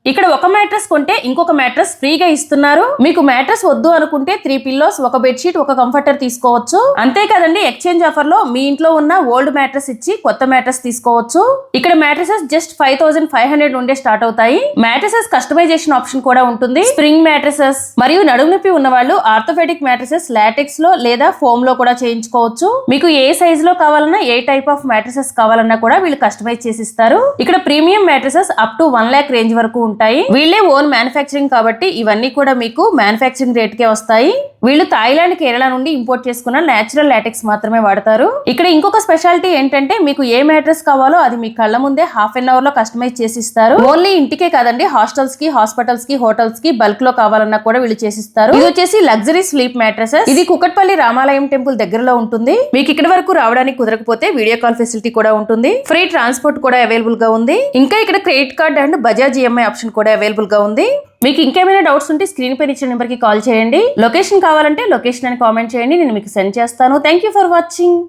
ఇక్కడ ఒక మ్యాట్రెస్ కొంటే ఇంకొక మ్యాట్రెస్ ఫ్రీగా ఇస్తున్నారు. మీకు మ్యాట్రెస్ వద్దు అనుకుంటే 3 పిల్లోస్, ఒక బెడ్షీట్, ఒక కంఫర్టర్ తీసుకోవచ్చు. అంతే కదండి, ఎక్స్చేంజ్ ఆఫర్ లో మీ ఇంట్లో ఉన్న ఓల్డ్ మ్యాట్రెస్ ఇచ్చి కొత్త మ్యాట్రెస్ తీసుకోవచ్చు. ఇక్కడ మ్యాట్రెసెస్ జస్ట్ 5500 నుండే స్టార్ట్ అవుతాయి. మ్యాట్రెసెస్ కస్టమైజేషన్ ఆప్షన్ కూడా ఉంటుంది. స్ప్రింగ్ మ్యాట్రెసెస్ మరియు నడుము నొప్పి ఉన్న వాళ్ళు ఆర్థోపెడిక్ మ్యాట్రెసెస్ లాటెక్స్ లో లేదా ఫోమ్ లో కూడా చేయించుకోవచ్చు. మీకు ఏ సైజ్ లో కావాలన్నా, ఏ టైప్ ఆఫ్ మ్యాట్రెసెస్ కావాలన్నా కూడా వీళ్ళు కస్టమైజ్ చేసిస్తారు. ఇక్కడ premium mattresses up to 1 lakh range వరకు ఉంటాయి. వీళ్ళే ఓన్ మ్యానుఫ్యాక్చరింగ్ కాబట్టి ఇవన్నీ కూడా మీకు మ్యానుఫ్యాక్చరింగ్ రేట్ కే వస్తాయి. వీళ్ళు థాయిలాండ్, కేరళ నుండి ఇంపోర్ట్ చేసుకున్న నేచురల్ లాటెక్స్ మాత్రమే వాడతారు. ఇక్కడ ఇంకొక స్పెషాలిటీ ఏంటంటే మీకు ఏ మ్యాట్రెస్ కావాలో అది మీ కళ్ళ ముందే ½ an hour లో కస్టమైజ్ చేసిస్తారు. ఓన్లీ ఇంటికే కాదండి, హాస్టల్స్ కి, హాస్పిటల్స్ కి, హోటల్స్ కి బల్క్ లో కావాలన్నా కూడా వీళ్ళు చేసిస్తారు. ఇది వచ్చేసి లగ్జరీ స్లీప్ మ్యాట్రెసెస్. ఇది కుకట్పల్లి రామాలయం టెంపుల్ దగ్గరలో ఉంటుంది. మీకు ఇక్కడ వరకు రావడానికి కుదరకపోతే వీడియో కాల్ ఫెసిలిటీ కూడా ఉంటుంది. ఫ్రీ ట్రాన్స్పోర్ట్ కూడా అవైలబుల్ గా ఉంది. ఇంకా ఇక్కడ credit card and Bajaj EMI option కూడా అవైలబుల్ గా ఉంది. మీకు ఇంకేమైనా డౌట్స్ ఉంటే స్క్రీన్ పైన ఇచ్చిన నెంబర్ కి కాల్ చేయండి. లొకేషన్ కావాలంటే లొకేషన్ అని కామెంట్ చేయండి, నేను మీకు సెండ్ చేస్తాను. Thank you for watching.